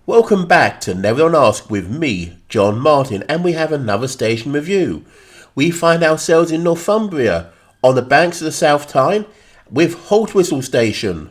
Welcome back to Never Don't Ask with me, John Martin, and we have another station review. We find ourselves in Northumbria, on the banks of the South Tyne, with Haltwhistle Station.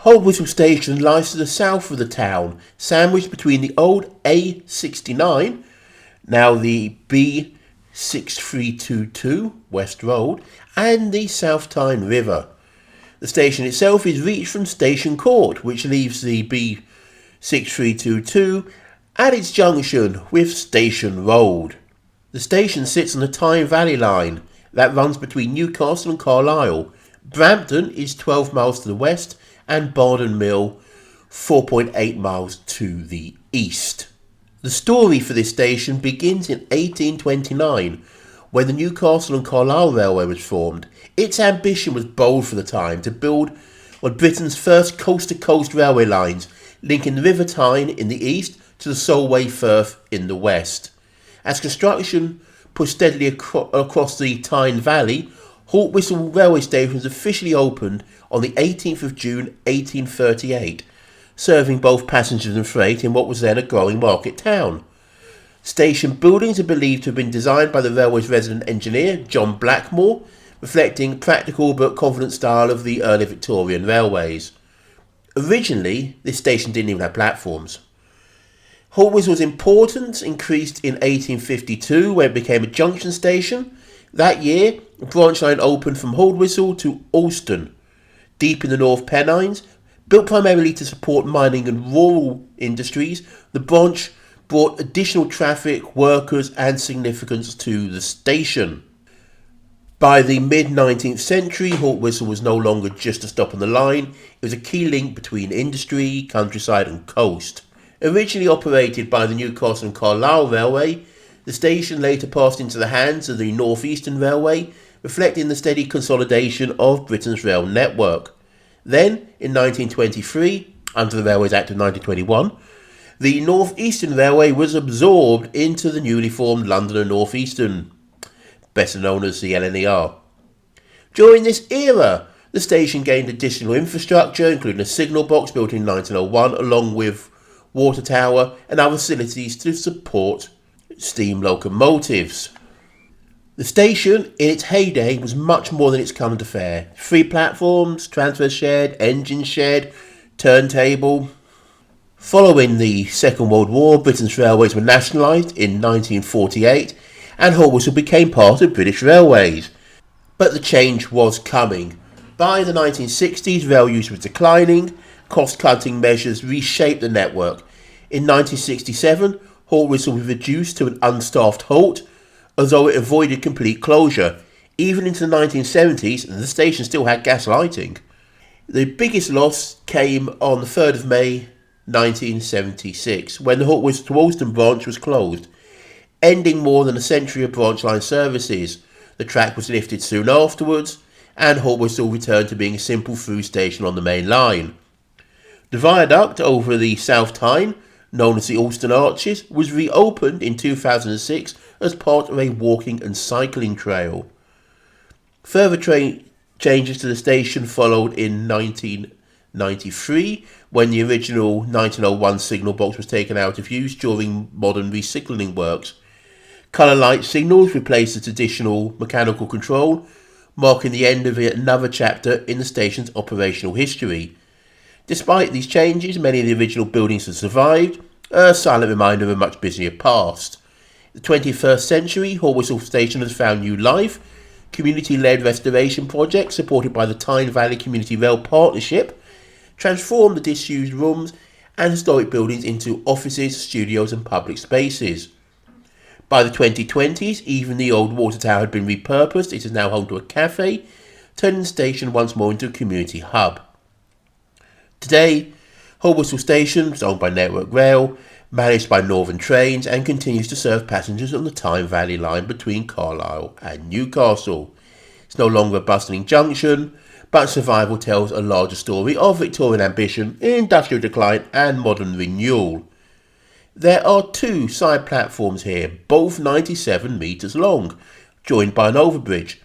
Haltwhistle Station lies to the south of the town, sandwiched between the old A69, now the B6322 West Road, and the South Tyne River. The station itself is reached from Station Court, which leaves the B6322 at its junction with Station Road. The station sits on the Tyne Valley line that runs between Newcastle and Carlisle. Brampton is 12 miles to the west and Bardon Mill 4.8 miles to the east. The story for this station begins in 1829 when the Newcastle and Carlisle Railway was formed. Its ambition was bold for the time, to build one of Britain's first coast-to-coast railway lines, linking the River Tyne in the east to the Solway Firth in the west. As construction pushed steadily across the Tyne Valley, Haltwhistle Railway Station was officially opened on the 18th of June 1838, serving both passengers and freight in what was then a growing market town. Station buildings are believed to have been designed by the railway's resident engineer, John Blackmore, reflecting practical but confident style of the early Victorian railways. Originally, this station didn't even have platforms. Haltwhistle's importance increased in 1852 when it became a junction station. That year, a branch line opened from Haltwhistle to Alston, deep in the North Pennines. Built primarily to support mining and rural industries, the branch brought additional traffic, workers and significance to the station. By the mid-19th century, Haltwhistle was no longer just a stop on the line. It was a key link between industry, countryside and coast. Originally operated by the Newcastle and Carlisle Railway, the station later passed into the hands of the North Eastern Railway, reflecting the steady consolidation of Britain's rail network. Then, in 1923, under the Railways Act of 1921, the North Eastern Railway was absorbed into the newly formed London and North Eastern, better known as the LNER. During this era, the station gained additional infrastructure, including a signal box built in 1901, along with water tower and other facilities to support steam locomotives. The station, in its heyday, was much more than its come to fare. 3 platforms, transfer shed, engine shed, turntable. Following the Second World War, Britain's railways were nationalised in 1948 and Haltwhistle became part of British Railways. But the change was coming. By the 1960s, rail use was declining. Cost-cutting measures reshaped the network. In 1967, Haltwhistle was reduced to an unstaffed halt, although it avoided complete closure. Even into the 1970s, the station still had gas lighting. The biggest loss came on the 3rd of May 1976, when the Haltwhistle to Alston branch was closed, ending more than a century of branch line services. The track was lifted soon afterwards, and Haltwhistle returned to being a simple through station on the main line. The viaduct over the South Tyne, known as the Alston Arches, was reopened in 2006 as part of a walking and cycling trail. Further changes to the station followed in 1993, when the original 1901 signal box was taken out of use during modern resignaling works. Colour light signals replaced the traditional mechanical control, marking the end of another chapter in the station's operational history. Despite these changes, many of the original buildings have survived, a silent reminder of a much busier past. In the 21st century, Haltwhistle Station has found new life. Community-led restoration projects supported by the Tyne Valley Community Rail Partnership transformed the disused rooms and historic buildings into offices, studios and public spaces. By the 2020s, even the old water tower had been repurposed. It is now home to a cafe, turning the station once more into a community hub. Today, Haltwhistle Station is owned by Network Rail, managed by Northern Trains, and continues to serve passengers on the Tyne Valley line between Carlisle and Newcastle. It's no longer a bustling junction, but survival tells a larger story of Victorian ambition, industrial decline and modern renewal. There are 2 side platforms here, both 97 metres long, joined by an overbridge.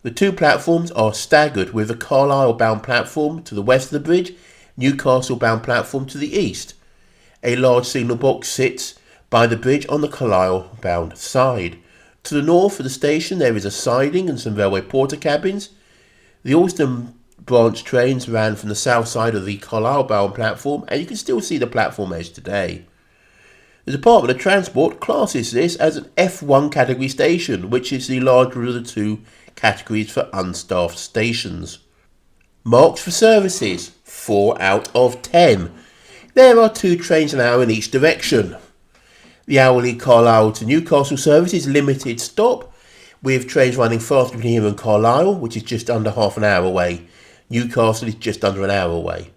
The 2 platforms are staggered, with a Carlisle-bound platform to the west of the bridge, Newcastle-bound platform to the east. A large signal box sits by the bridge on the Carlisle-bound side. To the north of the station there is a siding and some railway porter cabins. The Alston branch trains ran from the south side of the Carlisle-bound platform, and you can still see the platform edge today. The Department of Transport classes this as an F1 category station, which is the larger of the two categories for unstaffed stations. Marks for services, 4 out of 10. There are 2 trains an hour in each direction. The hourly Carlisle to Newcastle service is limited stop, with trains running fast between here and Carlisle, which is just under half an hour away. Newcastle is just under an hour away.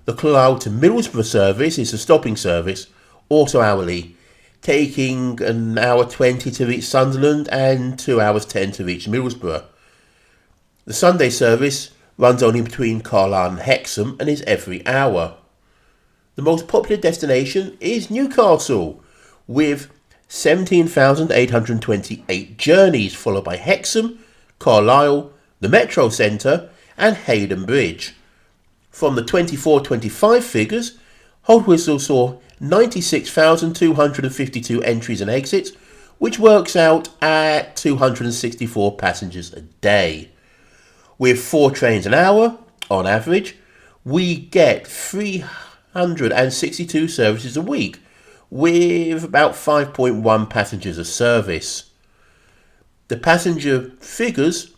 The Carlisle to Middlesbrough service is a stopping service, also hourly, taking an hour 20 to reach Sunderland and 2 hours 10 to reach Middlesbrough. The Sunday service runs only between Carlisle and Hexham and is every hour. The most popular destination is Newcastle, with 17,828 journeys, followed by Hexham, Carlisle, the Metro Centre and Haydon Bridge. From the 24-25 figures, Haltwhistle saw 96,252 entries and exits, which works out at 264 passengers a day. With 4 trains an hour, on average, we get 362 services a week, with about 5.1 passengers a service. The passenger figures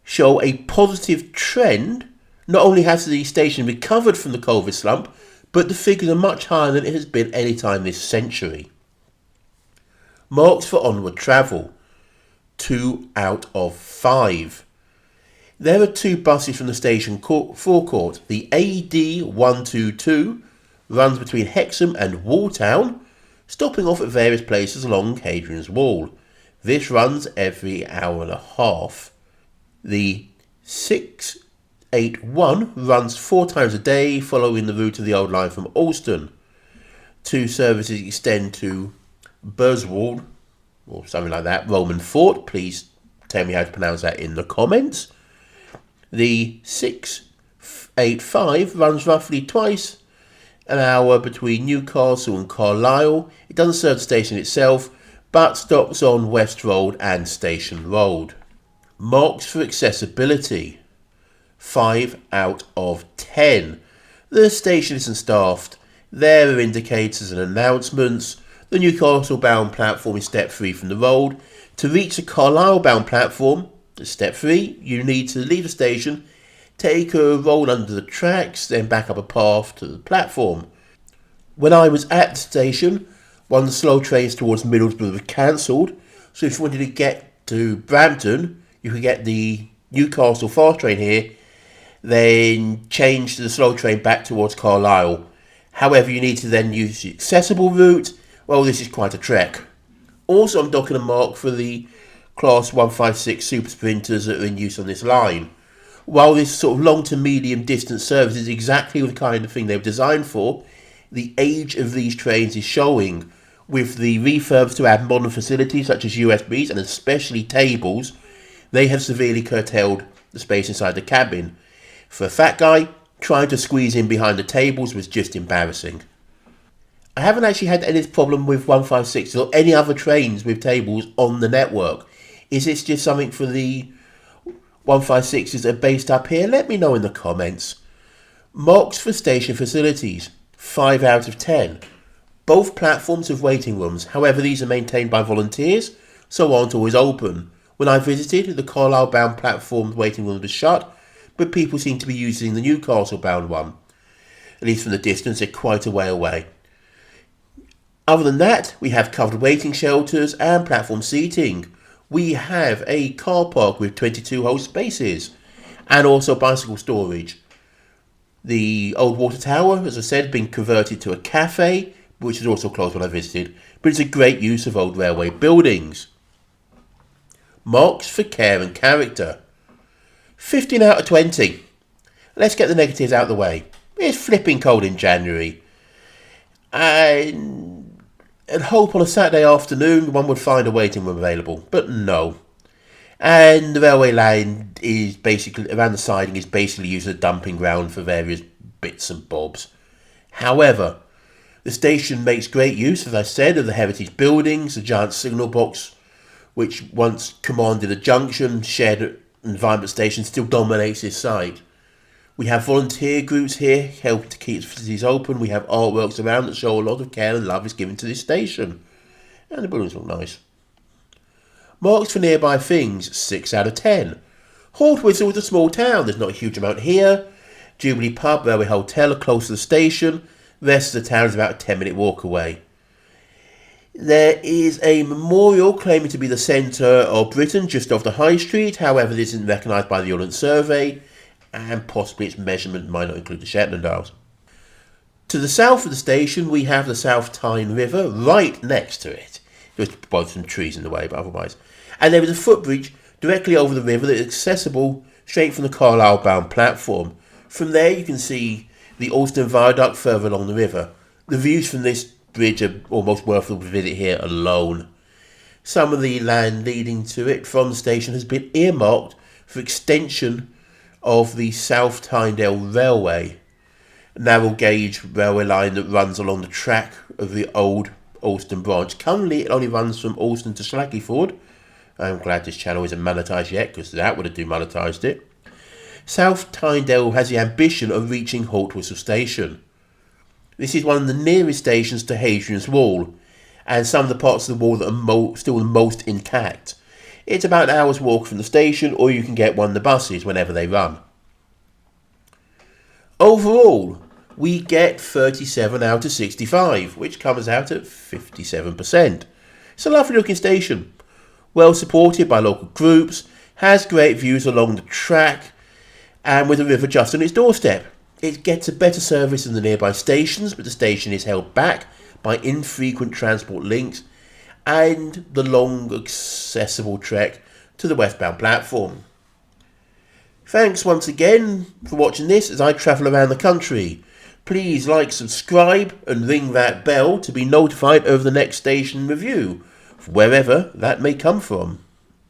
show a positive trend. Not only has the station recovered from the COVID slump, but the figures are much higher than it has been any time this century. Marks for onward travel, 2 out of 5. There are 2 buses from the station forecourt. The AD 122 runs between Hexham and Walltown, stopping off at various places along Hadrian's Wall. This runs every hour and a half. The 681 runs 4 times a day, following the route of the old line from Alston. 2 services extend to Burswold, or something like that, Roman Fort. Please tell me how to pronounce that in the comments. The 685 runs roughly twice an hour between Newcastle and Carlisle. It doesn't serve the station itself, but stops on West Road and Station Road. Marks for accessibility, 5 out of 10. The station isn't staffed. There are indicators and announcements. The Newcastle-bound platform is step 3 from the road. To reach the Carlisle-bound platform, step 3, you need to leave the station, take a roll under the tracks, then back up a path to the platform. When I was at the station, one of the slow trains towards Middlesbrough was cancelled, so if you wanted to get to Brampton, you could get the Newcastle fast train here, then change the slow train back towards Carlisle. However, you need to then use the accessible route. Well, this is quite a trek. Also, I'm docking a mark for the Class 156 super sprinters that are in use on this line. While this sort of long to medium distance service is exactly the kind of thing they were designed for, the age of these trains is showing. With the refurbs to add modern facilities such as USBs and especially tables, they have severely curtailed the space inside the cabin. For a fat guy, trying to squeeze in behind the tables was just embarrassing. I haven't actually had any problem with 156 or any other trains with tables on the network. Is this just something for the 156s that are based up here? Let me know in the comments. Marks for station facilities, 5 out of 10. Both platforms have waiting rooms, however these are maintained by volunteers, so aren't always open. When I visited, the Carlisle-bound platform waiting room was shut, but people seem to be using the Newcastle-bound one. At least from the distance, they're quite a way away. Other than that, we have covered waiting shelters and platform seating. We have a car park with 22 whole spaces, and also bicycle storage. The old water tower, as I said, been converted to a cafe, which is also closed when I visited, but it's a great use of old railway buildings. Marks for care and character, 15 out of 20. Let's get the negatives out of the way. It's flipping cold in January, and hope on a Saturday afternoon one would find a waiting room available, but no. And the railway line is basically, around the siding, is basically used as a dumping ground for various bits and bobs. However, The station makes great use, as I said, of the heritage buildings, the giant signal box, which once commanded a junction, shared environment station, still dominates this site. We have volunteer groups here helping to keep the facilities open. We have artworks around that show a lot of care and love is given to this station. And the buildings look nice. Marks for nearby things, 6 out of 10. Haltwhistle is a small town. There's not a huge amount here. Jubilee Pub, Railway Hotel are close to the station. The rest of the town is about a 10-minute walk away. There is a memorial claiming to be the centre of Britain just off the High Street. However, this isn't recognised by the Ordnance Survey, and possibly its measurement might not include the Shetland Isles. To the south of the station, we have the South Tyne River right next to it. There's both some trees in the way, but otherwise. And there is a footbridge directly over the river that is accessible straight from the Carlisle-bound platform. From there, you can see the Alston Viaduct further along the river. The views from this bridge are almost worth a visit here alone. Some of the land leading to it from the station has been earmarked for extension of the South Tynedale Railway, a narrow gauge railway line that runs along the track of the old Alston branch. Currently it only runs from Alston to Slackeyford. I'm glad this channel isn't monetised yet, because that would have demonetised it. South Tynedale has the ambition of reaching Haltwhistle Station. This is one of the nearest stations to Hadrian's Wall, and some of the parts of the wall that are still the most intact. It's about an hour's walk from the station, or you can get one of the buses whenever they run. Overall, we get 37 out of 65, which comes out at 57%. It's a lovely looking station, well supported by local groups, has great views along the track, and with the river just on its doorstep. It gets a better service than the nearby stations, but the station is held back by infrequent transport links and the long accessible trek to the westbound platform. Thanks once again for watching this as I travel around the country. Please like, subscribe and ring that bell to be notified of the next station review, wherever that may come from.